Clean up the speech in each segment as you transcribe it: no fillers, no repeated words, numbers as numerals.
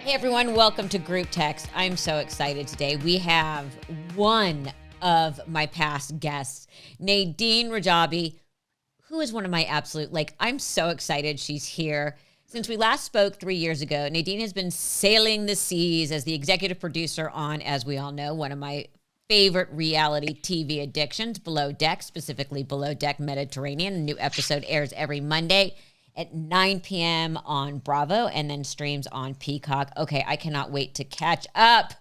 Hey everyone, welcome to Group Text. I'm so excited today. We have one of my past guests, Nadine Rajabi, who is one of my absolute, I'm so excited she's here. Since we last spoke 3 years ago, Nadine has been sailing the seas as the executive producer on, as we all know, one of my favorite reality TV addictions, Below Deck, specifically Below Deck Mediterranean. A new episode airs every Monday at 9 p.m. on Bravo and then streams on Peacock. Okay, I cannot wait to catch up.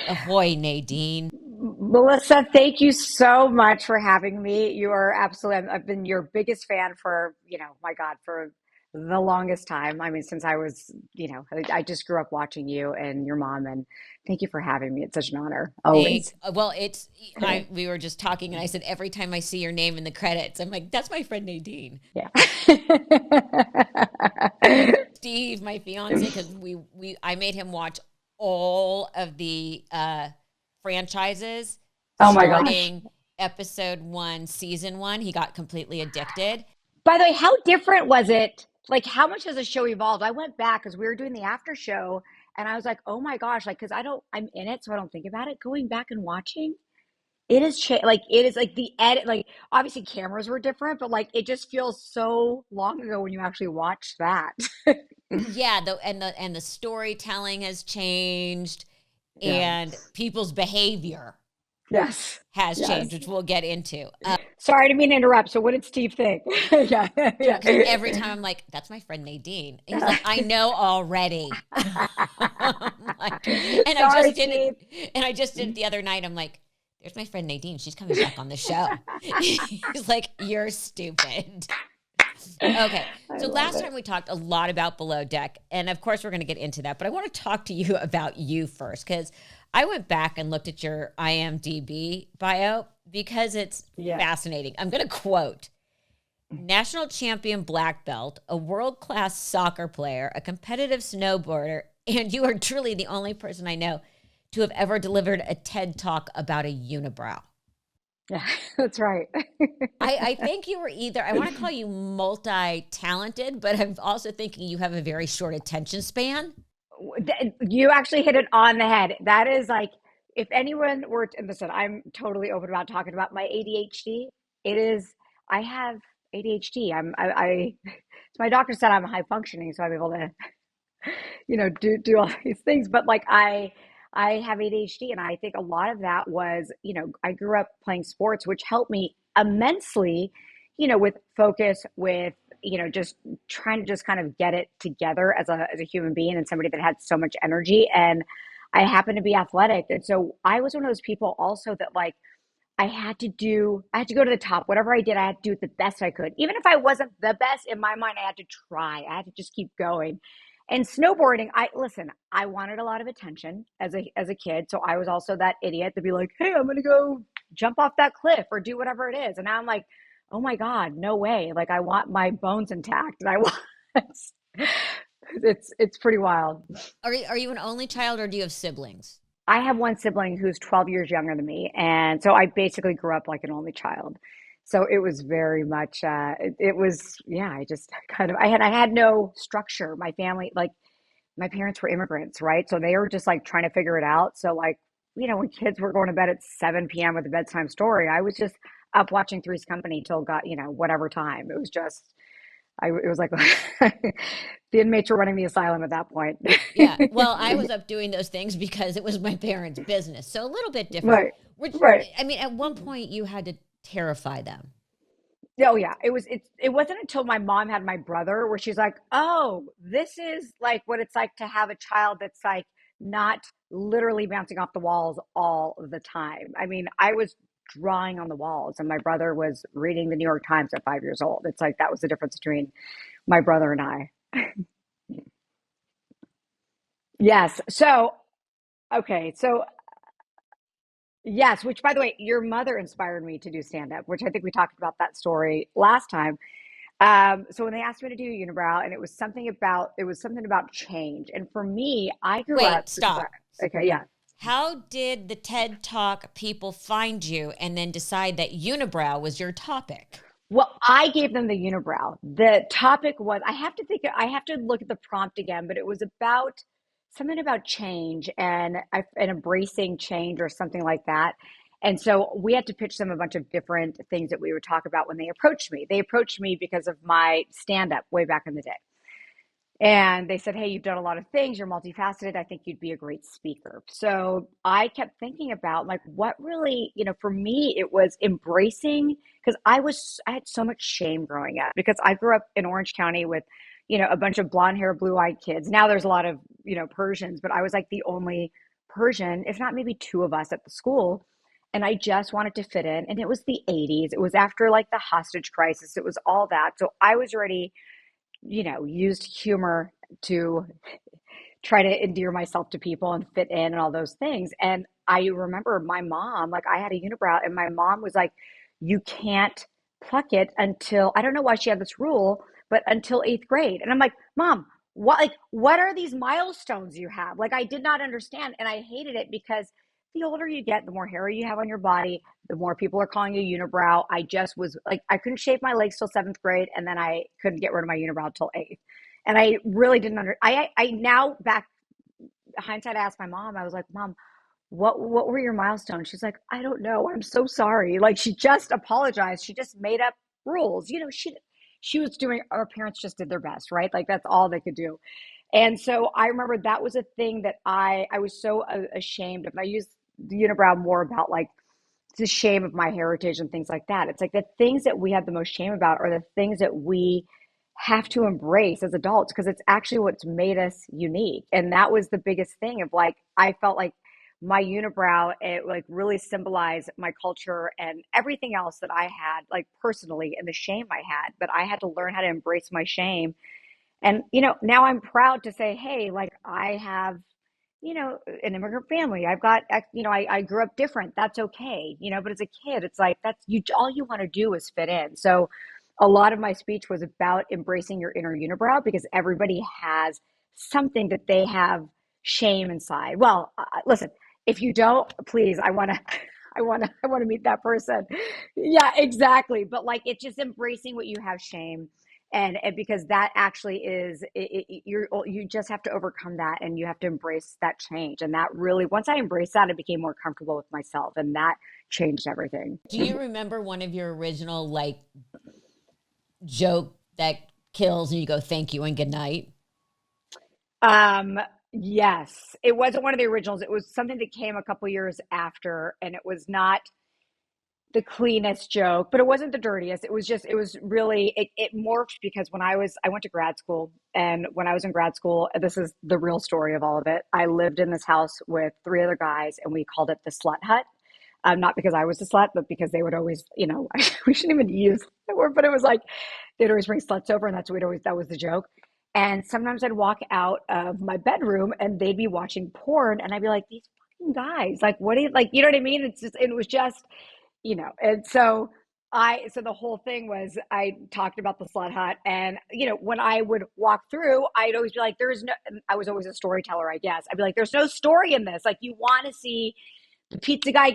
Ahoy, Nadine. Melissa, thank you so much for having me. You are absolutely, I've been your biggest fan for, my God, for the longest time. I mean, since I was, I just grew up watching you and your mom, and thank you for having me. It's such an honor, always. Well, we were just talking and I said, every time I see your name in the credits, I'm like, that's my friend Nadine. Yeah. Steve, my fiance, because I made him watch all of the franchises. Oh my starting gosh. episode 1, season 1. He got completely addicted. By the way, how different was it? Like, how much has the show evolved? I went back because we were doing the after show, and I was like, oh my gosh, like, because I'm in it, so I don't think about it. Going back and watching, it is it is like the edit, like obviously cameras were different, but like it just feels so long ago when you actually watch that. Yeah, and the storytelling has changed and Yes. people's behavior Yes. has changed, Yes. which we'll get into. Sorry, I didn't mean to interrupt. So what did Steve think? Yeah. Yeah. Because every time I'm like, that's my friend Nadine. And he's like, I know already. And I Sorry, just did Steve. it. And I just did it the other night. I'm like, there's my friend Nadine. She's coming back on the show. He's like, you're stupid. Okay. I So love last it. time we talked a lot about Below Deck. And of course, we're going to get into that. But I want to talk to you about you first, because I went back and looked at your IMDb bio because it's Yeah. fascinating. I'm going to quote: national champion black belt, a world-class soccer player, a competitive snowboarder, and you are truly the only person I know to have ever delivered a TED Talk about a unibrow. Yeah, that's right. I think you were either, I want to call you multi-talented, but I'm also thinking you have a very short attention span. You actually hit it on the head. That is like, if anyone were to, and listen, I'm totally open about talking about my ADHD. It is, I have ADHD. So my doctor said I'm high functioning, so I'm able to, do all these things. But like I have ADHD, and I think a lot of that was, I grew up playing sports, which helped me immensely, with focus, with, just trying to just kind of get it together as a human being and somebody that had so much energy. And I happen to be athletic. And so I was one of those people also that like I had to go to the top. Whatever I did, I had to do it the best I could. Even if I wasn't the best in my mind, I had to try. I had to just keep going. And snowboarding, I wanted a lot of attention as a kid. So I was also that idiot to be like, hey, I'm gonna go jump off that cliff or do whatever it is. And now I'm like, oh my God, no way. Like I want my bones intact. And I want it's pretty wild. Are you an only child or do you have siblings? I have one sibling who's 12 years younger than me. And so I basically grew up like an only child. So it was very much, it was, yeah, I just kind of, I had no structure. My family, like my parents were immigrants, right? So they were just like trying to figure it out. So like, when kids were going to bed at 7 p.m. with a bedtime story, I was just up watching Three's Company till got, whatever time. It was just, it was like the inmates were running the asylum at that point. Yeah. Well, I was up doing those things because it was my parents' business. So a little bit different. Right, Which, right. I mean, at one point you had to terrify them. Oh yeah, it wasn't until my mom had my brother where she's like, "Oh, this is like what it's like to have a child that's like not literally bouncing off the walls all the time." I mean, I was drawing on the walls and my brother was reading the New York Times at 5 years old. It's like that was the difference between my brother and I. Yes. So, okay. So, yes, which by the way, your mother inspired me to do stand up, which I think we talked about that story last time. So when they asked me to do unibrow, and it was something about change. And for me, I grew up. Wait, Sorry, stop. okay, yeah. How did the TED Talk people find you and then decide that unibrow was your topic? Well, I gave them the unibrow. The topic was, I have to look at the prompt again, but it was about something about change and embracing change or something like that. And so we had to pitch them a bunch of different things that we would talk about when they approached me. They approached me because of my stand up way back in the day. And they said, hey, you've done a lot of things. You're multifaceted. I think you'd be a great speaker. So I kept thinking about like what really, for me, it was embracing because I had so much shame growing up because I grew up in Orange County with, a bunch of blonde hair, blue eyed kids. Now there's a lot of, Persians, but I was like the only Persian, if not maybe two of us at the school. And I just wanted to fit in. And it was the 80s. It was after like the hostage crisis. It was all that. So I was already used humor to try to endear myself to people and fit in and all those things. And I remember my mom, like I had a unibrow, and my mom was like, you can't pluck it until, I don't know why she had this rule, but until eighth grade. And I'm like, Mom, what are these milestones you have? Like, I did not understand. And I hated it because the older you get, the more hair you have on your body, the more people are calling you unibrow. I just was like, I couldn't shave my legs till seventh grade, and then I couldn't get rid of my unibrow till eighth. And I really didn't I now back hindsight, I asked my mom, I was like, Mom, what were your milestones? She's like, I don't know. I'm so sorry. Like she just apologized. She just made up rules. She was doing, our parents just did their best, right? Like that's all they could do. And so I remember that was a thing that I was so ashamed of. I used the unibrow more about like the shame of my heritage and things like that. It's like the things that we have the most shame about are the things that we have to embrace as adults because it's actually what's made us unique. And that was the biggest thing of like, I felt like my unibrow, it like really symbolized my culture and everything else that I had, like personally, and the shame I had. But I had to learn how to embrace my shame. And, now I'm proud to say, hey, like I have, an immigrant family. I've got, I grew up different. That's okay. But as a kid, it's like, that's you, all you want to do is fit in. So a lot of my speech was about embracing your inner unibrow because everybody has something that they have shame inside. Well, listen, if you don't, please, I want to, I want to meet that person. Yeah, exactly. But like, it's just embracing what you have shame and because that actually is you just have to overcome that and you have to embrace that change and that really once I embraced that I became more comfortable with myself and that changed everything. Do you remember one of your original like joke that kills and you go thank you and good night? Yes, it wasn't one of the originals. It was something that came a couple years after and it was not the cleanest joke, but it wasn't the dirtiest. It was really, it morphed because I went to grad school. And when I was in grad school, this is the real story of all of it. I lived in this house with three other guys and we called it the Slut Hut. Not because I was a slut, but because they would always, we shouldn't even use the word, but it was like, they'd always bring sluts over and that was the joke. And sometimes I'd walk out of my bedroom and they'd be watching porn and I'd be like, these fucking guys, like, what do you, like, you know what I mean? It was just, and so so the whole thing was I talked about the Slut Hut and, when I would walk through, I'd always be like, I was always a storyteller, I guess. I'd be like, there's no story in this. Like you want to see the pizza guy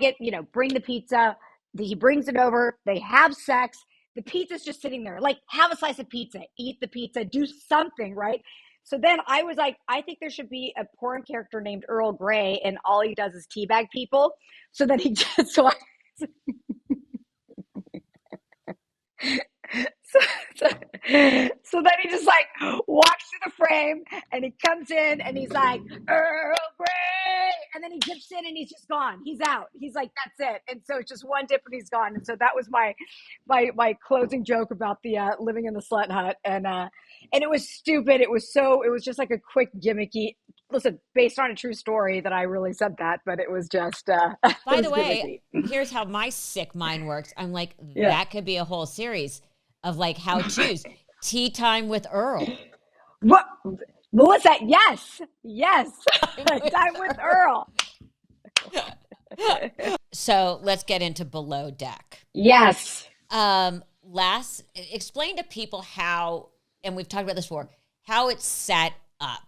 bring the pizza, he brings it over, they have sex. The pizza's just sitting there, like have a slice of pizza, eat the pizza, do something, right? So then I was like, I think there should be a porn character named Earl Grey and all he does is teabag people. So then he just, so I, so, so, so then he just like walks through the frame and he comes in and he's like, Earl Grey. And then he dips in and he's just gone. He's out. He's like, that's it. And so it's just one dip and he's gone. And so that was my closing joke about the living in the Slut Hut. And it was stupid. It was just like a quick gimmicky, listen, based on a true story that I really said that, but it was just, By the way, here's how my sick mind works. I'm like, that could be a whole series of like how to's. Tea time with Earl. What was that? Yes. Time with Earl. So let's get into below deck. Yes. Explain to people how, and we've talked about this before, how it's set up,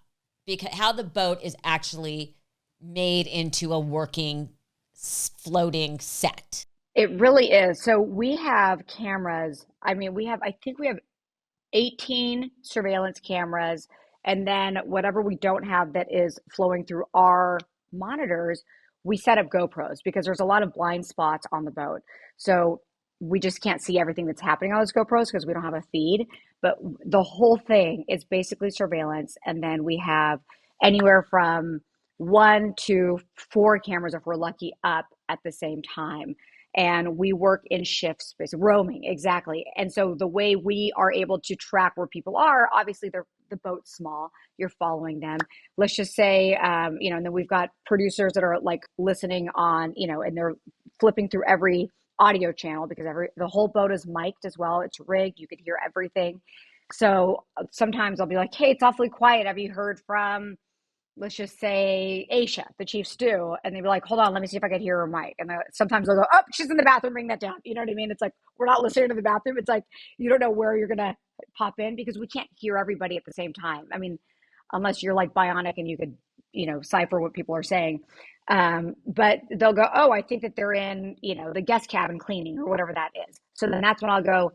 because how the boat is actually made into a working floating set. It really is. So we have cameras. I mean, I think we have 18 surveillance cameras And then whatever we don't have that is flowing through our monitors, we set up GoPros because there's a lot of blind spots on the boat. So we just can't see everything that's happening on those GoPros because we don't have a feed. But the whole thing is basically surveillance. And then we have anywhere from 1 to 4 cameras if we're lucky up at the same time. And we work in shifts, roaming, exactly. And so the way we are able to track where people are, obviously the boat's small, you're following them. Let's just say, and then we've got producers that are like listening on, and they're flipping through every audio channel because the whole boat is mic'd as well. It's rigged. You could hear everything. So sometimes I'll be like, hey, it's awfully quiet. Have you heard from, let's just say, Aisha, the chief stew? And they'd be like, hold on, let me see if I can hear her mic. And sometimes they'll go, oh, she's in the bathroom, bring that down. You know what I mean? It's like, we're not listening to the bathroom. It's like, you don't know where you're going to pop in because we can't hear everybody at the same time. I mean, unless you're like bionic and you could, cipher what people are saying. But they'll go, oh, I think that they're in, the guest cabin cleaning or whatever that is. So then that's when I'll go,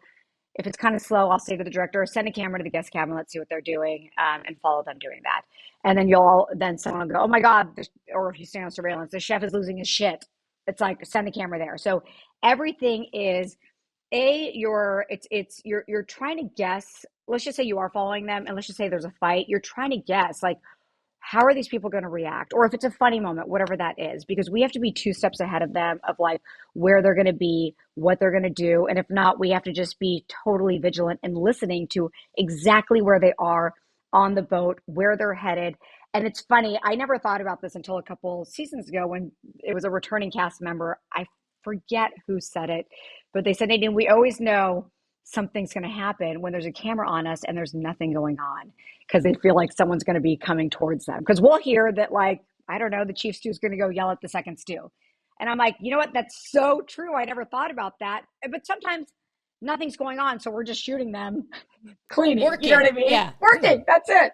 if it's kind of slow, I'll say to the director, send a camera to the guest cabin, let's see what they're doing, and follow them doing that. And then someone will go, oh my God, or if you stay on surveillance, the chef is losing his shit. It's like, send the camera there. So everything is you're trying to guess. Let's just say you are following them, and let's just say there's a fight. You're trying to guess, like, how are these people going to react? Or if it's a funny moment, whatever that is, because we have to be 2 steps ahead of them of like where they're going to be, what they're going to do. And if not, we have to just be totally vigilant and listening to exactly where they are on the boat, where they're headed. And it's funny, I never thought about this until a couple seasons ago when it was a returning cast member. I forget who said it, but they said, Nadine, we always know something's going to happen when there's a camera on us and there's nothing going on because they feel like someone's going to be coming towards them. Because we'll hear that, like, I don't know, the chief stew is going to go yell at the second stew. And I'm like, you know what? That's so true. I never thought about that. But sometimes nothing's going on. So we're just shooting them cleaning. Working. You know what I mean? Yeah. Working. That's it.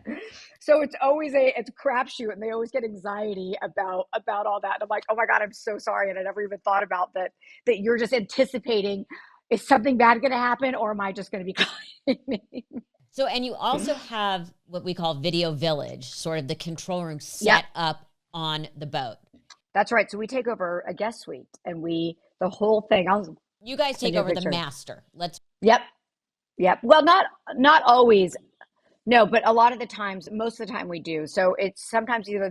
So it's always it's a crapshoot, and they always get anxiety about all that. And I'm like, oh my God, I'm so sorry. And I never even thought about that you're just anticipating, is something bad going to happen, or am I just going to be cleaning? So, and you also have what we call video village, sort of the control room set up on the boat. That's right. So we take over a guest suite, and the whole thing. You guys take over the master. Yep. Well, not always. No, but a lot of the times, most of the time we do. So it's sometimes either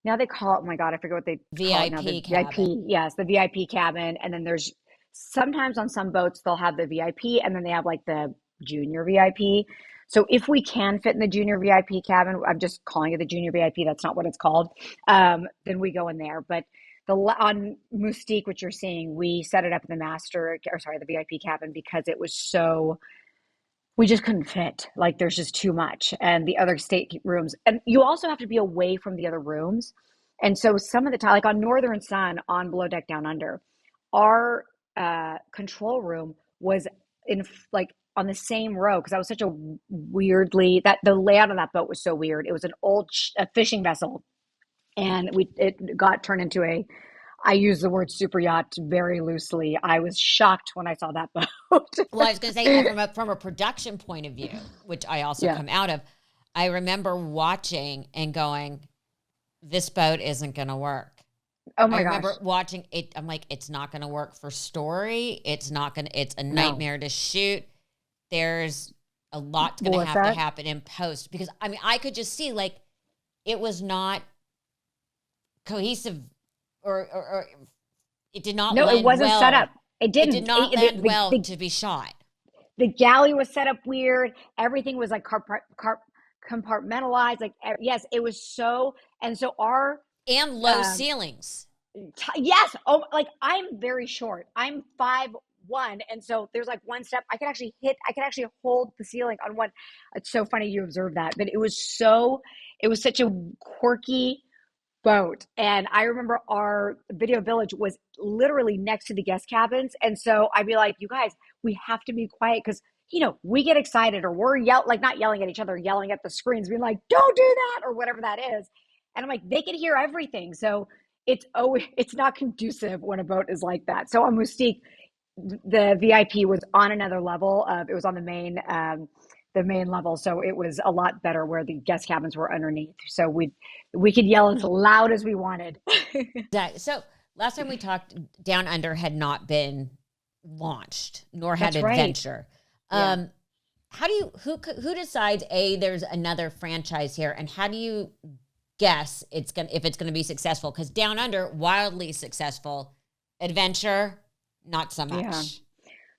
now they call it, oh my God, I forget what they call it now. The cabin. VIP. Yes, the VIP cabin. And then there's sometimes on some boats, they'll have the VIP, and then they have like the junior VIP. So if we can fit in the junior VIP cabin, I'm just calling it the junior VIP. That's not what it's called. Then we go in there. But on Moustique, which you're seeing, we set it up in the VIP cabin because it was we just couldn't fit. Like, there's just too much. And the other state rooms, and you also have to be away from the other rooms. And so some of the time, like on Northern Sun, on Below Deck Down Under, our control room was in like on the same row because that was such a that the layout on that boat was so weird. It was an old fishing vessel, and it got turned into I use the word super yacht very loosely. I was shocked when I saw that boat. Well, I was going to say, from a production point of view, which I also come out of, I remember watching and going, this boat isn't going to work. Oh my gosh. I remember watching it. I'm like, it's not going to work for story. It's a nightmare to shoot. There's a lot going to have to happen in post because I mean, I could just see like it was not cohesive or it did not. No, it wasn't set up. It didn't. It did not land well to be shot. The galley was set up weird. Everything was like compartmentalized. Like, yes, it was so, and so and low ceilings. Yes. Oh, like I'm very short. I'm 5'1", and so there's like one step I could actually hold the ceiling on one. It's so funny you observed that, but it was such a quirky boat. And I remember our video village was literally next to the guest cabins. And so I'd be like, you guys, we have to be quiet because, we get excited or we're not yelling at each other, yelling at the screens, being like, don't do that or whatever that is. And I'm like, they can hear everything. So it's not conducive when a boat is like that. So on Moustique, the VIP was on another level. It was on the main the main level. So it was a lot better where the guest cabins were underneath. So we could yell as loud as we wanted. Exactly. So last time we talked, Down Under had not been launched, nor had That's right. Adventure. Yeah. Um, how do you who decides there's another franchise here, and how do you guess if it's gonna be successful? Because Down Under, wildly successful. Adventure, not so Yeah. much.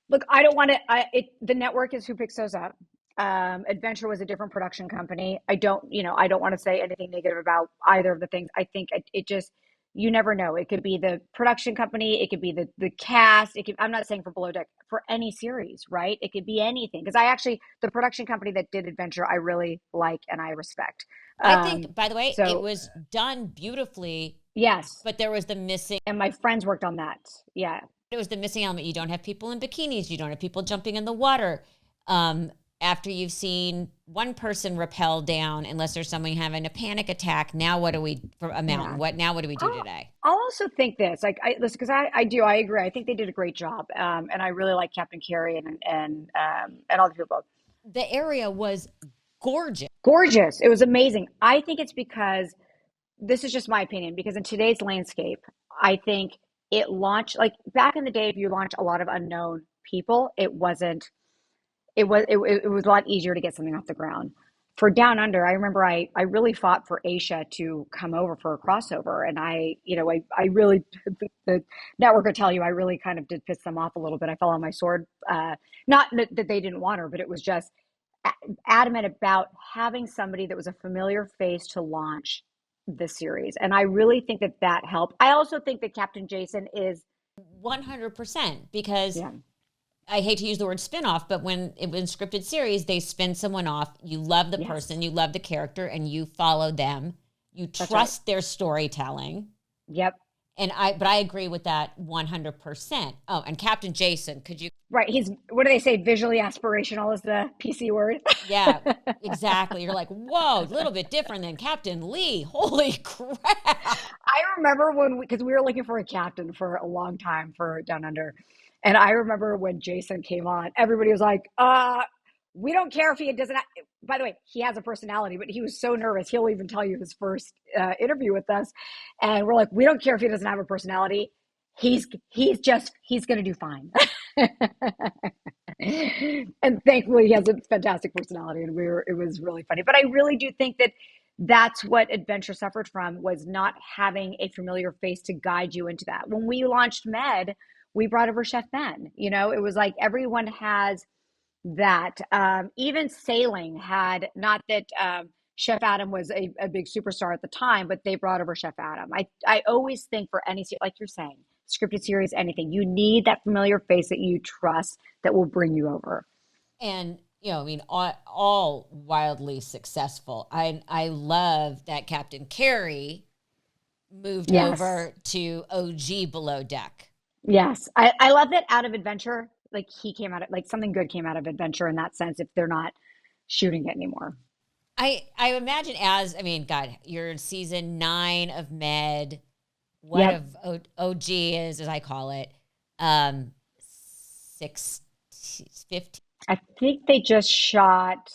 Look, I don't want to. The network is who picks those up. Adventure was a different production company. I don't want to say anything negative about either of the things. I think it just, you never know. It could be the production company. It could be the cast. I'm not saying for Below Deck, for any series, right? It could be anything. Because the production company that did Adventure, I really like and I respect. I think, by the way, it So was done beautifully, yes, but there was the missing. and my friends worked on that. Yeah. It was the missing element. You don't have people in bikinis. You don't have people jumping in the water. Um, After you've seen one person rappel down, unless there's someone having a panic attack. Now, what do we for a mountain? Yeah. What do we do I'll, today? I'll also think this, like, listen, because I agree. I think they did a great job, and I really like Captain Carey and all the people. The area was gorgeous. Gorgeous. It was amazing. I think it's because this is just my opinion. Because in today's landscape, I think it launched like back in the day. If you launch a lot of unknown people, it wasn't. It was a lot easier to get something off the ground. For Down Under, I remember I really fought for Asia to come over for a crossover, and I really the network would tell you I really kind of did piss them off a little bit. I fell on my sword, not that they didn't want her, but it was just adamant about having somebody that was a familiar face to launch the series, and I really think that helped. I also think that Captain Jason is 100% because yeah, I hate to use the word spin-off, but when it was scripted series, they spin someone off. You love the yes, person, you love the character, and you follow them. You that's right. trust their storytelling. Yep. But I agree with that 100%. Oh, and Captain Jason, could you? Right. He's, what do they say? Visually aspirational is the PC word. Yeah, exactly. You're like, whoa, a little bit different than Captain Lee. Holy crap. I remember because we were looking for a captain for a long time for Down Under. And I remember when Jason came on, everybody was like, we don't care if he doesn't. By the way, he has a personality, but he was so nervous. He'll even tell you his first interview with us. And we're like, we don't care if he doesn't have a personality. He's going to do fine. And thankfully he has a fantastic personality, and it was really funny. But I really do think that that's what Adventure suffered from, was not having a familiar face to guide you into that. When we launched Med, we brought over Chef Ben. It was like everyone has that. Even sailing had, not that Chef Adam was a big superstar at the time, but they brought over Chef Adam. I always think for any, like you're saying, scripted series, anything, you need that familiar face that you trust that will bring you over. And, I mean, all wildly successful. I love that Captain Carey moved Yes. over to OG Below Deck. Yes. I love that out of Adventure, like he came out of, like something good came out of Adventure in that sense, if they're not shooting it anymore. I imagine I mean, God, you're in season 9 of Med. What Yep. of OG is, as I call it, um, 6, 15. I think they just shot,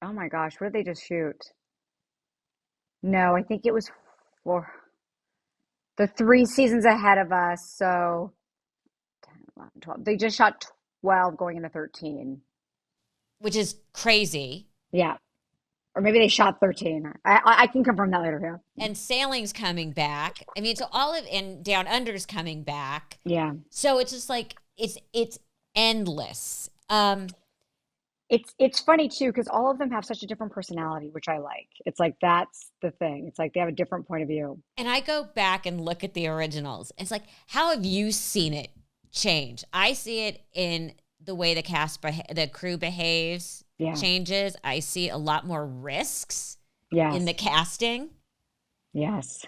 oh my gosh, what did they just shoot? No, I think it was for the 3 seasons ahead of us. So 10, 11, 12. They just shot 12 going into 13. Which is crazy. Yeah. Or maybe they shot 13. I can confirm that later. Yeah. And sailing's coming back. I mean, so and Down Under's coming back. Yeah. So it's just like it's endless. It's funny too, because all of them have such a different personality, which I like. It's like that's the thing. It's like they have a different point of view. And I go back and look at the originals. It's like, how have you seen it change? I see it in the way the crew behaves, Yeah. changes. I see a lot more risks in the Yes. casting. Yes.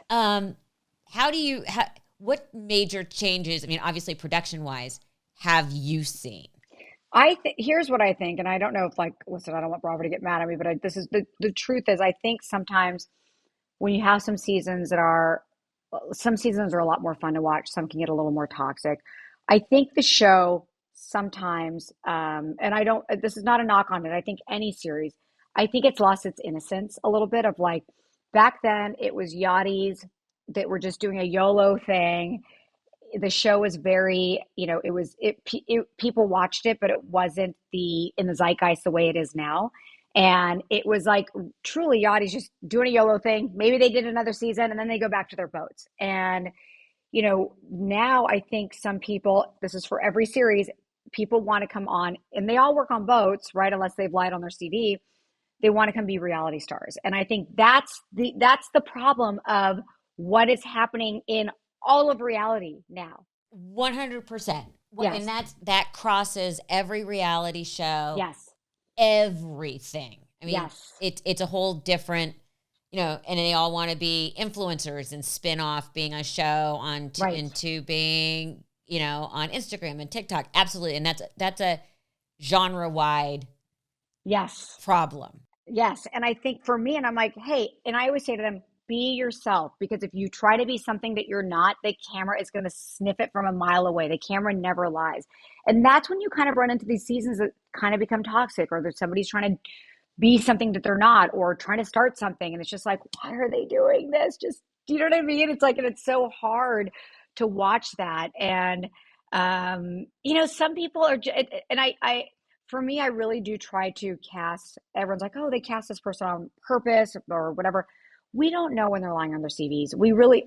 What major changes, I mean, obviously production wise, have you seen? Here's what I think, and I don't know if, like, listen, I don't want Bravo to get mad at me, but this is the truth is, I think sometimes when you have some seasons are a lot more fun to watch, some can get a little more toxic. I think the show sometimes, and I don't, this is not a knock on it. I think any series, I think it's lost its innocence a little bit of like, back then it was yachties that were just doing a YOLO thing. The show was very, people watched it, but it wasn't in the zeitgeist the way it is now. And it was like truly yachties just doing a YOLO thing. Maybe they did another season and then they go back to their boats. And now I think some people, this is for every series, people want to come on and they all work on boats, right? Unless they've lied on their CV, they want to come be reality stars. And I think that's the problem of what is happening in all of reality now. 100%. Yes. And that crosses every reality show. Yes. Everything. I mean, yes. it's a whole different, and they all want to be influencers and spin off being a show into being, on Instagram and TikTok. Absolutely. And that's a genre wide problem. Yes. And I think for me, and I'm like, hey, and I always say to them, be yourself, because if you try to be something that you're not, the camera is going to sniff it from a mile away. The camera never lies. And that's when you kind of run into these seasons that kind of become toxic, or that somebody's trying to be something that they're not, or trying to start something. And it's just like, why are they doing this? Just, do you know what I mean? It's like, and it's so hard to watch that. And, some people are, and for me, I really do try to cast, everyone's like, oh, they cast this person on purpose or whatever. We don't know when they're lying on their CVs.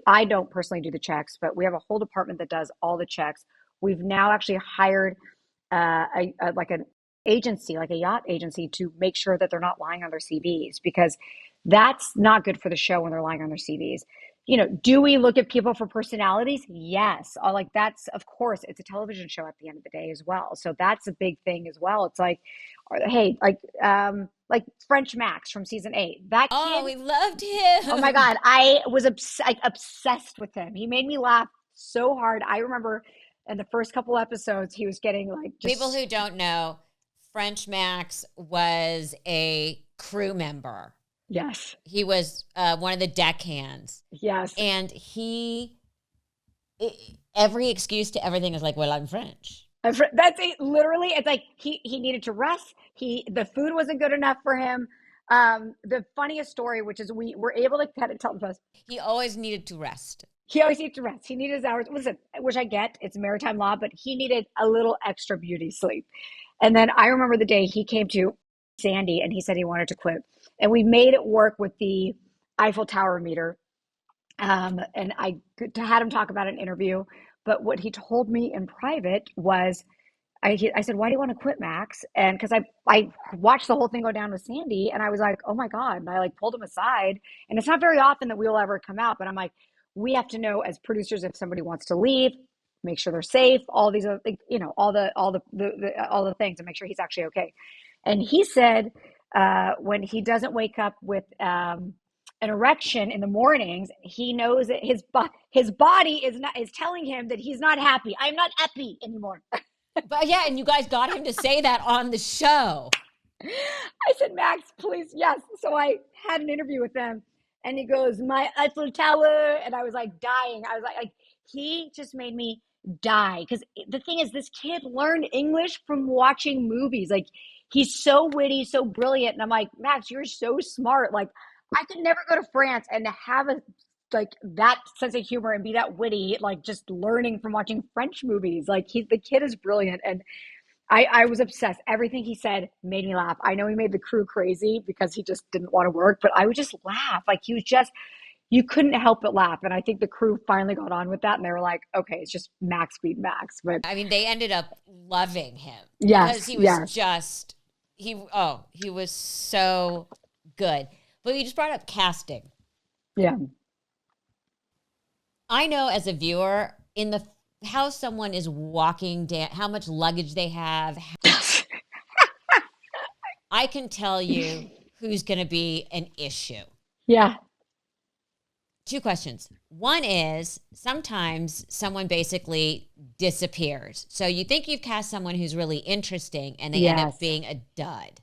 I don't personally do the checks, but we have a whole department that does all the checks. We've now actually hired like an agency, like a yacht agency, to make sure that they're not lying on their CVs, because that's not good for the show when they're lying on their CVs. Do we look at people for personalities? Yes. Like that's, of course, it's a television show at the end of the day as well. So that's a big thing as well. It's like, hey, like French Max from season 8. That kid, oh, we loved him. Oh my God, I was obsessed with him. He made me laugh so hard. I remember in the first couple episodes, he was getting like people who don't know, French Max was a crew member. Yes. He was one of the deckhands. Yes. And every excuse to everything is like, well, I'm French. That's it. Literally, it's like he needed to rest. The food wasn't good enough for him. The funniest story, which is we were able to kind of tell us, he always needed to rest. He always needed to rest. He needed his hours. Listen, which I get, it's maritime law, but he needed a little extra beauty sleep. And then I remember the day he came to Sandy and he said he wanted to quit. And we made it work with the Eiffel Tower meter. And I had him talk about an interview. But what he told me in private was, I said, why do you want to quit, Max? And because I watched the whole thing go down with Sandy, and I was like, oh my God. And I like pulled him aside. And it's not very often that we'll ever come out, but I'm like, we have to know as producers, if somebody wants to leave, make sure they're safe, all these other things, all the things, and make sure he's actually okay. And he said, when he doesn't wake up with an erection in the mornings, he knows that his body is telling him that he's not happy. I'm not happy anymore. But yeah, and you guys got him to say that on the show. I said, Max, please, yes. So I had an interview with them, and he goes, my Eiffel Tower, and I was like dying. I was like he just made me die, because the thing is, this kid learned English from watching movies. Like, he's so witty, so brilliant, and I'm like, Max, you're so smart. Like, I could never go to France and have that sense of humor and be that witty, like just learning from watching French movies. Like, the kid is brilliant. And I was obsessed. Everything he said made me laugh. I know he made the crew crazy because he just didn't want to work, but I would just laugh. Like, you couldn't help but laugh. And I think the crew finally got on with that, and they were like, okay, it's just Max beat Max. But I mean, they ended up loving him. Yes. Because he was he was so good. But you just brought up casting. Yeah. I know as a viewer, how someone is walking down, how much luggage they have. I can tell you who's going to be an issue. Yeah. 2 questions. One is, sometimes someone basically disappears. So you think you've cast someone who's really interesting, and they end up being a dud.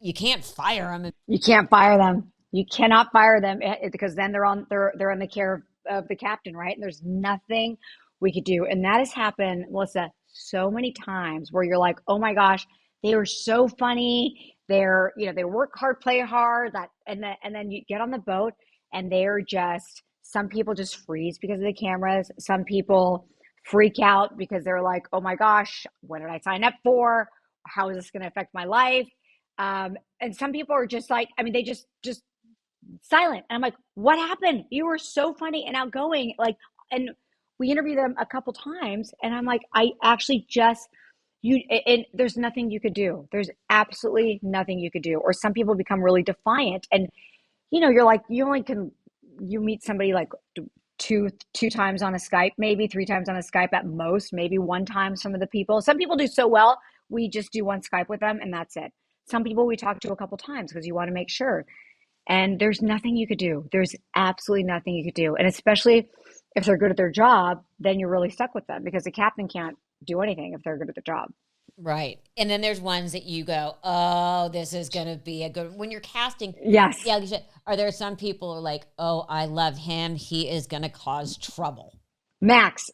You can't fire them. You can't fire them. You cannot fire them, because then they're on the care of the captain, right? And there's nothing we could do. And that has happened, Melissa, so many times where you're like, oh my gosh, they were so funny. They're, they work hard, play hard, and then you get on the boat and they're just, some people just freeze because of the cameras. Some people freak out because they're like, oh my gosh, what did I sign up for? How is this going to affect my life? And some people are just like, I mean, they just silent. And I'm like, what happened? You were so funny and outgoing. Like, and we interviewed them a couple times, and I'm like, I actually just, and there's nothing you could do. There's absolutely nothing you could do. Or some people become really defiant, and you're like, you meet somebody like two times on a Skype, maybe three times on a Skype at most, maybe one time. Some of the people, some people do so well, we just do one Skype with them and that's it. Some people we talk to a couple times because you want to make sure. And there's nothing you could do. There's absolutely nothing you could do. And especially if they're good at their job, then you're really stuck with them because the captain can't do anything if they're good at the job. Right. And then there's ones that you go, oh, this is going to be a good, when you're casting. Yes. Yeah. Are there some people who are like, oh, I love him. He is going to cause trouble. Max,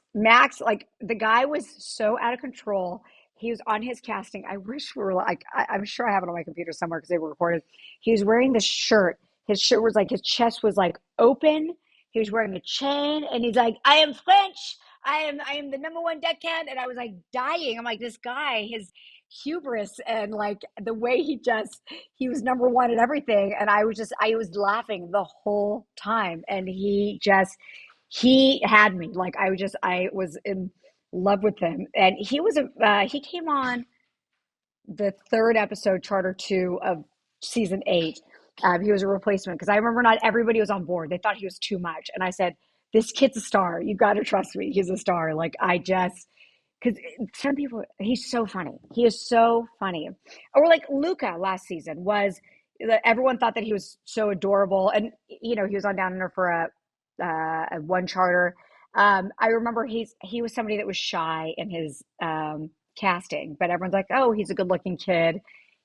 like the guy was so out of control. He was on his casting. I wish we were like, I'm sure I have it on my computer somewhere because they were recorded. He was wearing this shirt. His shirt was like, his chest was like open. He was wearing a chain and he's like, I am French. I am the number one deckhand. And I was like dying. I'm like, this guy, his hubris and like the way he was number one at everything. And I was laughing the whole time. And he had me like, I was in love with him. And he came on the third episode, Charter 2 of season 8. He was a replacement because I remember not everybody was on board. They thought he was too much. And I said, this kid's a star. You got to trust me. He's a star. Like because some people, he's so funny. He is so funny. Or like Luca last season everyone thought that he was so adorable. And, he was on Down Under for a one charter. I remember he was somebody that was shy in his casting, but everyone's like, oh, he's a good looking kid.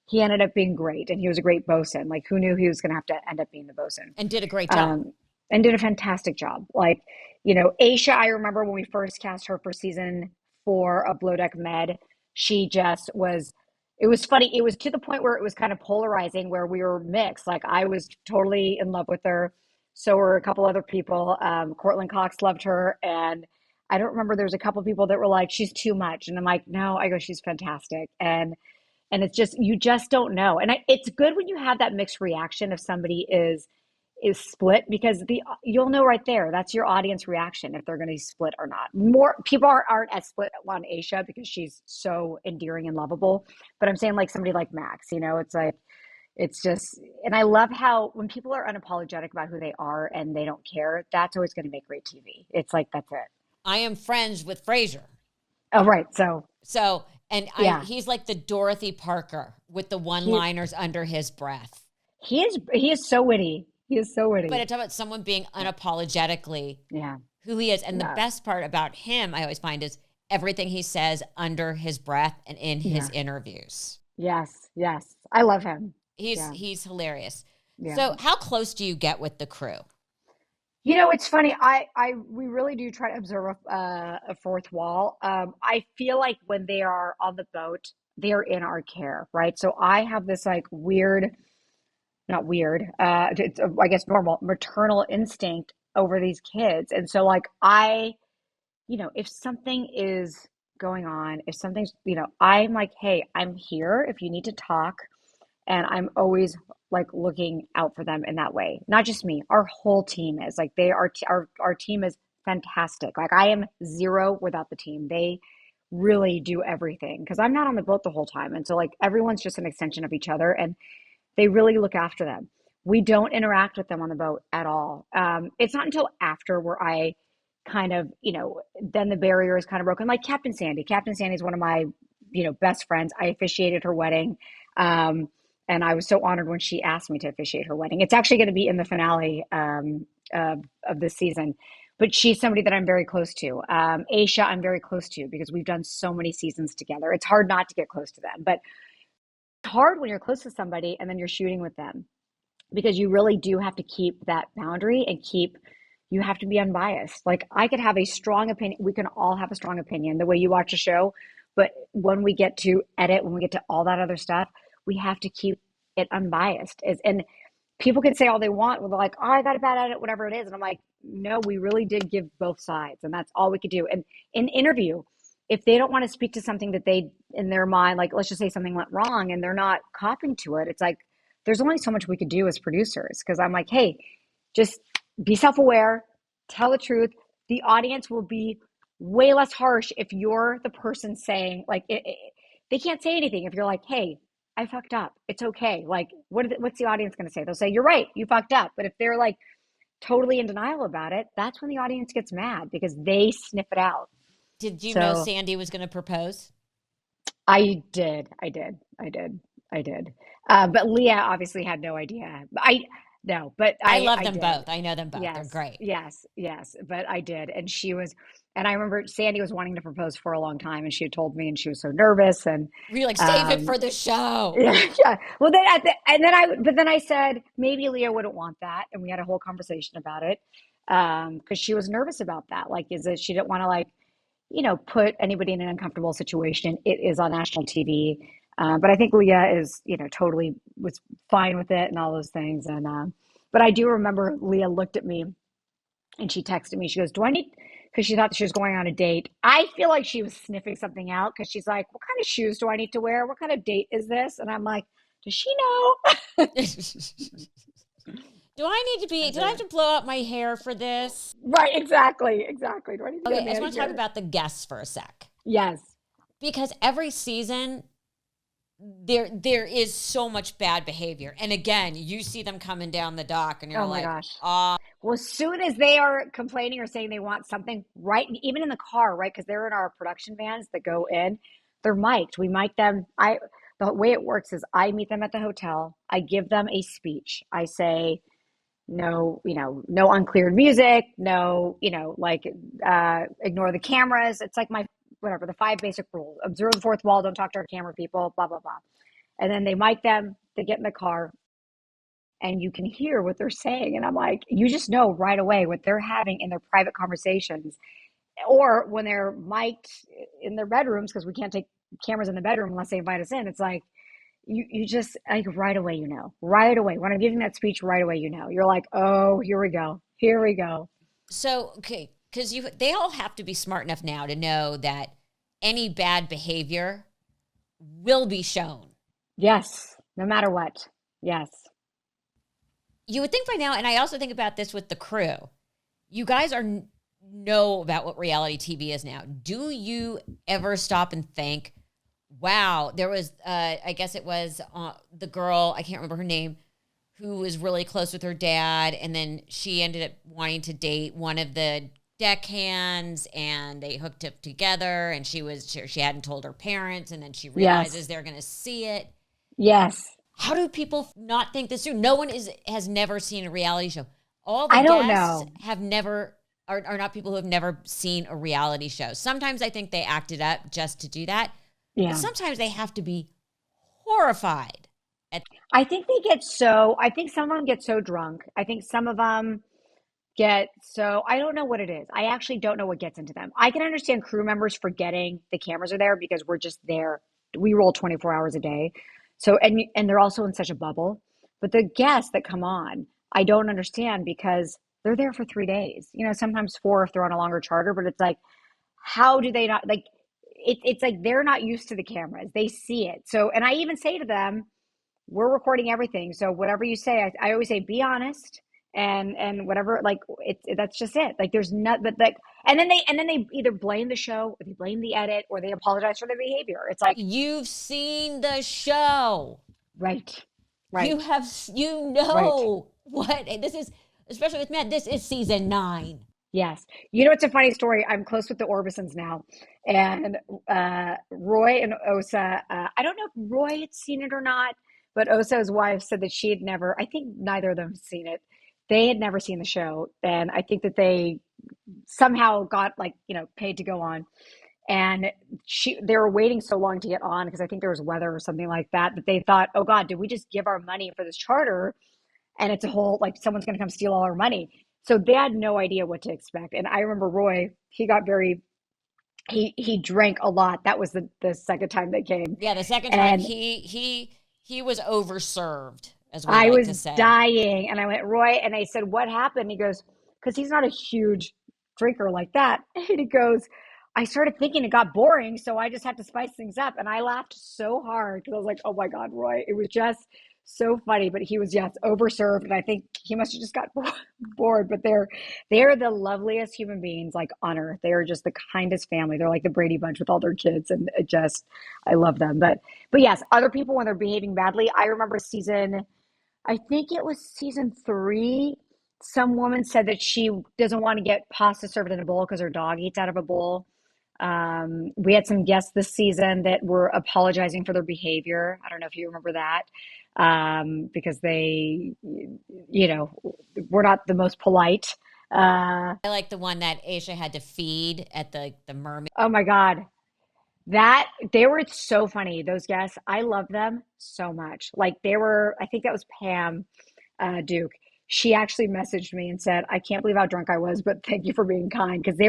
He ended up being great, and he was a great bosun. Like, who knew he was going to have to end up being the bosun? And did a great job. And did a fantastic job. Like, Aisha, I remember when we first cast her for season 4 of Below Deck Med, she just was, it was funny. It was to the point where it was kind of polarizing, where we were mixed. Like, I was totally in love with her. So were a couple other people. Cortland Cox loved her. And I don't remember, there's a couple people that were like, she's too much. And I'm like, no, I go, she's fantastic. And it's just, you just don't know. And it's good when you have that mixed reaction if somebody is split, because you'll know right there. That's your audience reaction if they're going to be split or not. More people aren't as split on Aisha because she's so endearing and lovable. But I'm saying like somebody like Max, it's like, it's just, and I love how when people are unapologetic about who they are and they don't care, that's always going to make great TV. It's like, that's it. I am friends with Frasier. Oh, right. And yeah. He's like the Dorothy Parker with the one-liners under his breath. He is so witty. He is so witty. But it's about someone being unapologetically who he is. And the best part about him, I always find, is everything he says under his breath and in his interviews. Yes. I love him. He's hilarious. Yeah. So how close do you get with the crew? It's funny. We really do try to observe a fourth wall. I feel like when they are on the boat, they are in our care, right? So I have this like not weird, it's, I guess normal maternal instinct over these kids. And so like if something is going on, if something's, I'm like, hey, I'm here if you need to talk. And I'm always like looking out for them in that way. Not just me, our whole team is like, our team is fantastic. Like I am zero without the team. They really do everything because I'm not on the boat the whole time. And so like everyone's just an extension of each other and they really look after them. We don't interact with them on the boat at all. It's not until after where I kind of, then the barrier is kind of broken. Like Captain Sandy. Captain Sandy is one of my, best friends. I officiated her wedding. And I was so honored when she asked me to officiate her wedding. It's actually going to be in the finale of this season. But she's somebody that I'm very close to. Aisha, I'm very close to because we've done so many seasons together. It's hard not to get close to them. But it's hard when you're close to somebody and then you're shooting with them because you really do have to keep that boundary and you have to be unbiased. Like I could have a strong opinion. We can all have a strong opinion. The way you watch a show, But when we get to edit, when we get to all that other stuff, we have to keep it unbiased. And people can say all they want. Well, they're like, oh, I got a bad edit, whatever it is. And I'm like, no, we really did give both sides. And that's all we could do. And in interview, if they don't want to speak to something that they, in their mind, like, let's just say something went wrong and they're not copying to it, it's like, there's only so much we could do as producers. Cause I'm like, hey, just be self aware, tell the truth. The audience will be way less harsh if you're the person saying, like, they can't say anything if you're like, hey, I fucked up. It's okay. Like, what's the audience going to say? They'll say, you're right, you fucked up. But if they're like totally in denial about it, that's when the audience gets mad because they sniff it out. Did you know So Sandy was going to propose? I did. But Leah obviously had no idea. No, but I love I them did. both. I know them both. They're Yes, great. yes. But I did. And I remember Sandy was wanting to propose for a long time and she had told me and she was so nervous. And, You're like, save it um, for the show. yeah, yeah. Well, but then I said, maybe Leah wouldn't want that. And we had a whole conversation about it. Cause she was nervous about that. Like, is it, she didn't want to like, put anybody in an uncomfortable situation. It is on national TV. But I think Leah is, totally was fine with it and all those things. And, but I do remember Leah looked at me and she texted me. She goes, do I need, because she thought that she was going on a date. I feel like she was sniffing something out because she's like, what kind of shoes do I need to wear? What kind of date is this? And I'm like, does she know? Do I need to be, did I have to blow out my hair for this? Right, exactly. Do I need to get Okay, a I just want to talk manicure? about the guests for a sec. Yes. Because every season there is so much bad behavior. And again, you see them coming down the dock and you're Oh my like, gosh. ah, Well, as soon as they are complaining or saying they want something, right, even in the car, right, because they're in our production vans that go in, they're mic'd. We mic them. The way it works is I meet them at the hotel. I give them a speech. I say, no, no uncleared music, no, like ignore the cameras. It's like my whatever the five basic rules: observe the fourth wall, don't talk to our camera people, blah blah blah. And then they mic them. They get in the car, and you can hear what they're saying. And I'm like, you just know right away what they're having in their private conversations, or when they're mic'd in their bedrooms because we can't take cameras in the bedroom unless they invite us in. It's like you just like right away, right away when I'm giving that speech, right away, you're like, oh, here we go. so okay, because they all have to be smart enough now to know that any bad behavior will be shown. Yes, no matter what. Yes. You would think by now, and I also think about this with the crew. You guys know about what reality TV is now. Do you ever stop and think, wow, there was, I guess it was the girl, I can't remember her name, who was really close with her dad, and then she ended up wanting to date one of the deckhands, and they hooked up together, and she hadn't told her parents, and then she realizes Yes. they're going to see it. Yes. How do people not think this through? No one has never seen a reality show. All the I don't guests know. have never are not people who have never seen a reality show. Sometimes I think they acted up just to do that, but Yeah. sometimes they have to be horrified. I think some of them get so drunk. I think some of them I don't know what it is. I actually don't know what gets into them. I can understand crew members forgetting the cameras are there because we're just there. We roll 24 hours a day. So, and they're also in such a bubble. But the guests that come on, I don't understand because they're there for 3 days. Sometimes four if they're on a longer charter, but it's like, how do they not like it's like they're not used to the cameras. They see it. So, and I even say to them, we're recording everything. So whatever you say, I always say, be honest and whatever, like that's just it. Like there's not, but like, and then they either blame the show or they blame the edit or they apologize for their behavior. It's like, You've seen the show. right, You right, have, right. what this is, especially with men. This is season 9. Yes. It's a funny story. I'm close with the Orbisons now. And Roy and Osa, I don't know if Roy had seen it or not, but Osa's wife said that she had never, I think neither of them had seen it. They had never seen the show. And I think that they somehow got like, paid to go on. And they were waiting so long to get on because I think there was weather or something like that, that they thought, oh God, did we just give our money for this charter? And it's a whole like someone's going to come steal all our money. So they had no idea what to expect. And I remember Roy, he got very he drank a lot. That was the second time they came. Yeah, the second time And he was overserved, as we I like was to say. dying. And I went, Roy, and I said, what happened? He goes, because he's not a huge drinker like that. And he goes, I started thinking it got boring, so I just had to spice things up. And I laughed so hard because I was like, oh my God, Roy. It was just so funny. But he was, yes, overserved. And I think he must have just got bored. But they're the loveliest human beings like on earth. They are just the kindest family. They're like the Brady Bunch with all their kids. And it just, I love them. But yes, other people when they're behaving badly. I remember I think it was season three. Some woman said that she doesn't want to get pasta served in a bowl because her dog eats out of a bowl. We had some guests this season that were apologizing for their behavior. I don't know if you remember that, because were not the most polite. I like the one that Aisha had to feed at the mermaid. Oh my God. That they were so funny, those guests. I love them so much. Like I think that was Pam Duke. She actually messaged me and said, I can't believe how drunk I was, but thank you for being kind. Because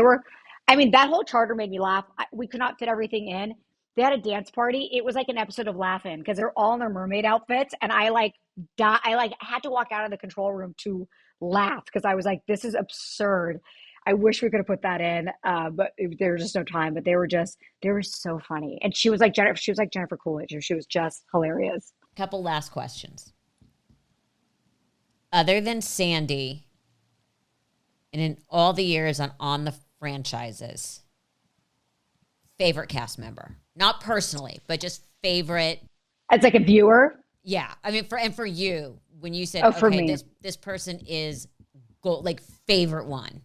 I mean, that whole charter made me laugh. We could not fit everything in. They had a dance party. It was like an episode of Laugh-In because they're all in their mermaid outfits. And I like had to walk out of the control room to laugh because I was like, this is absurd. I wish we could have put that in, but there was just no time. But they were so funny. And she was like Jennifer Coolidge. She was just hilarious. Couple last questions. Other than Sandy, and in all the years on the franchises, favorite cast member, not personally, but just favorite. It's like a viewer. Yeah, I mean, for you, when you said, Oh, for okay, me. this person is gold, like favorite one.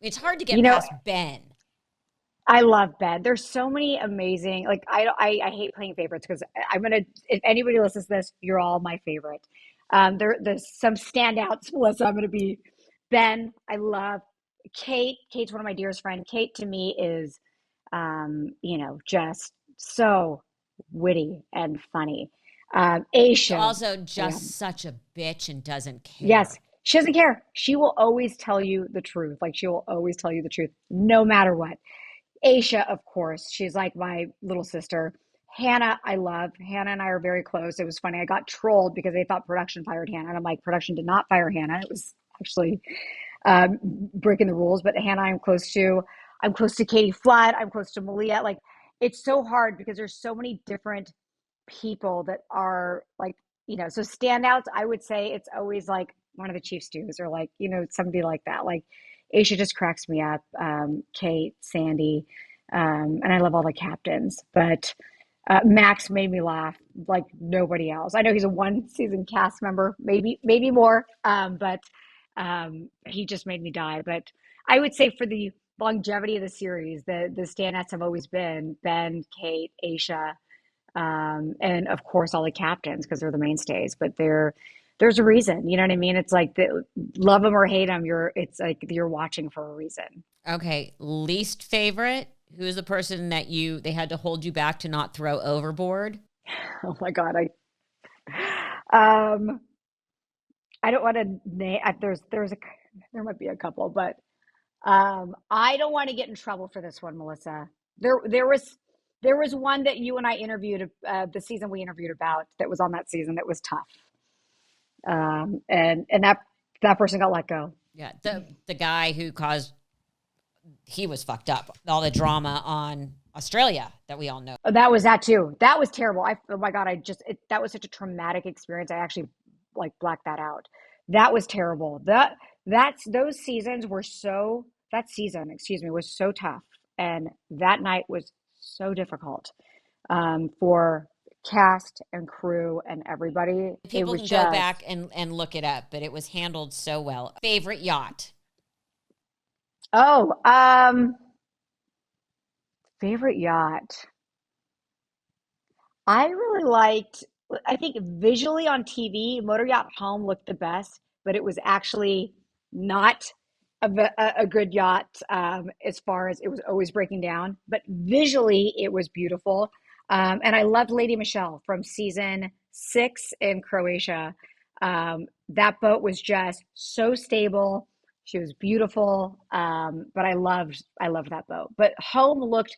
It's hard to You get know, past Ben. I love Ben. There's so many amazing. Like I hate playing favorites because I'm gonna. If anybody listens to this, you're all my favorite. There's some standouts, Melissa. I'm gonna be Ben. I love Kate. Kate's one of my dearest friends. Kate to me is, just so witty and funny. She's Aisha, also yeah, just such a bitch and doesn't yes, care. she doesn't care. She will always tell you the truth. Like she will always tell you the truth, no matter what. Aisha, of course, she's like my little sister. Hannah, I love. Hannah and I are very close. It was funny. I got trolled because they thought production fired Hannah. And I'm like, production did not fire Hannah. It was actually breaking the rules. But Hannah, I'm close to. I'm close to Katie Flood. I'm close to Malia. Like, it's so hard because there's so many different people that are like, so standouts, I would say it's always like one of the Chief Stews or like, somebody like that. Like Aisha just cracks me up. Kate, Sandy, and I love all the captains. But Max made me laugh like nobody else. I know he's a one season cast member, maybe more, but he just made me die. But I would say for the longevity of the series, the standouts have always been Ben, Kate, Aisha, and of course all the captains because they're the mainstays. But there's a reason, you know what I mean? It's like love them or hate them. It's like you're watching for a reason. Okay, least favorite. Who is the person that they had to hold you back to not throw overboard? Oh my God, um, I don't want to name. There might be a couple, but I don't want to get in trouble for this one, Melissa. There was one that you and I interviewed, the season we interviewed about that was on that season that was tough. And that person got let go. Yeah, the guy who he was fucked up. All the drama on Australia that we all know. That was that too. That was terrible. Oh my God, that was such a traumatic experience. I actually like blacked that out. That was terrible. Those seasons were so that season, excuse me, was so tough. And that night was so difficult for cast and crew and everybody. It People was can go just, back and look it up, but it was handled so well. Favorite yacht? oh, favorite yacht. I really liked, I think visually on TV, Motor Yacht Home looked the best, but it was actually not a good yacht, as far as it was always breaking down. But visually, it was beautiful. And I loved Lady Michelle from season 6 in Croatia. That boat was just so stable. She was beautiful. But I loved that boat. But Home looked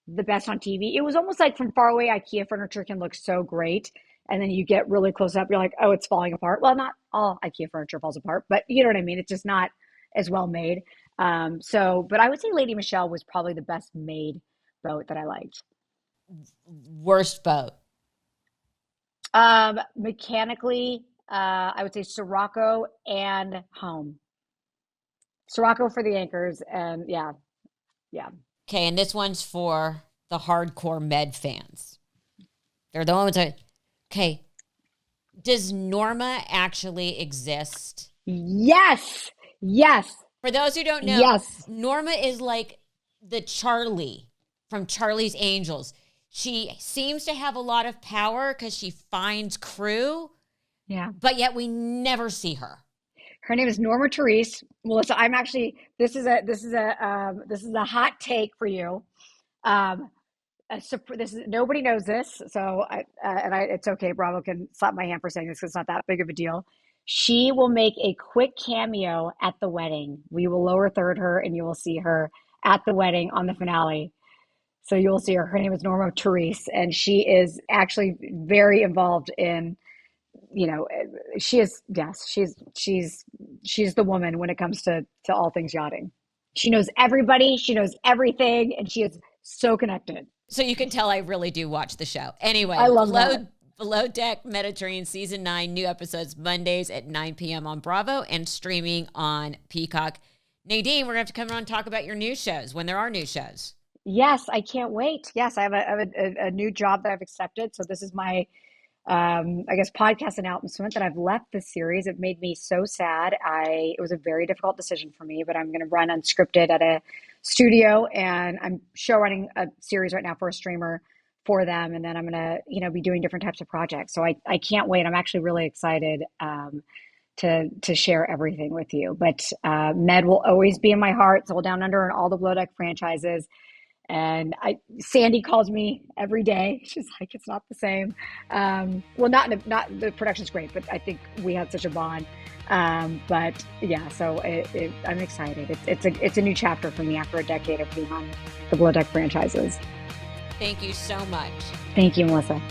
the best on TV. It was almost like from far away, IKEA furniture can look so great. And then you get really close up, you're like, oh, it's falling apart. Well, not all IKEA furniture falls apart, but you know what I mean? It's just not as well made. But I would say Lady Michelle was probably the best made boat that I liked. Worst boat. Mechanically, I would say Sirocco and Home. Sirocco for the anchors, and yeah. Okay, and this one's for the hardcore med fans. They're the ones that, okay, does Norma actually exist? Yes. For those who don't know, Yes. Norma is like the Charlie from Charlie's Angels. She seems to have a lot of power because she finds crew. Yeah. But yet we never see her. Her name is Norma Therese. Melissa, I'm actually, this is a hot take for you. This is, nobody knows this, so it's okay. Bravo can slap my hand for saying this because it's not that big of a deal. She will make a quick cameo at the wedding. We will lower third her, and you will see her at the wedding on the finale. So you will see her. Her name is Norma Therese, and she is actually very involved in, she is, yes, she's the woman when it comes to all things yachting. She knows everybody, she knows everything, and she is so connected. So you can tell I really do watch the show. Anyway, I love that. Below Deck Mediterranean Season 9, new episodes Mondays at 9 p.m. on Bravo and streaming on Peacock. Nadine, we're going to have to come on and talk about your new shows when there are new shows. Yes, I can't wait. Yes, I have a new job that I've accepted. So this is my, I guess, podcast announcement that I've left this series. It made me so sad. It was a very difficult decision for me, but I'm going to run unscripted at a studio, and I'm show running a series right now for a streamer for them. And then I'm going to, be doing different types of projects. So I can't wait. I'm actually really excited, to share everything with you. But Med will always be in my heart. Soul Down Under and all the Below Deck franchises. And Sandy calls me every day. She's like, it's not the same. Well, not the production's great, but I think we had such a bond. But yeah, so I'm excited. It's a new chapter for me after a decade of being on the Below Deck franchises. Thank you so much. Thank you, Melissa.